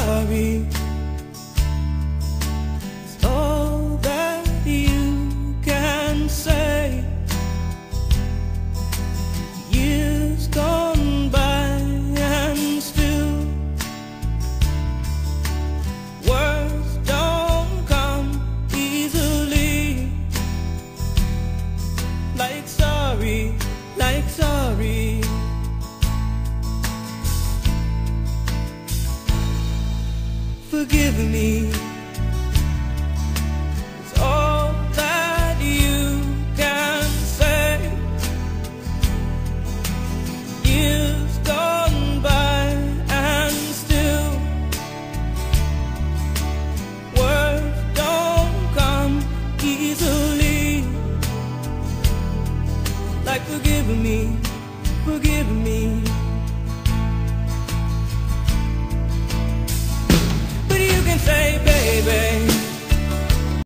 sorry. It's all that you can say. Years gone by and still words don't come easily. Like sorry, like sorry. Forgive me. It's all that you can say. Years gone by and still words don't come easily. Like forgive me, forgive me.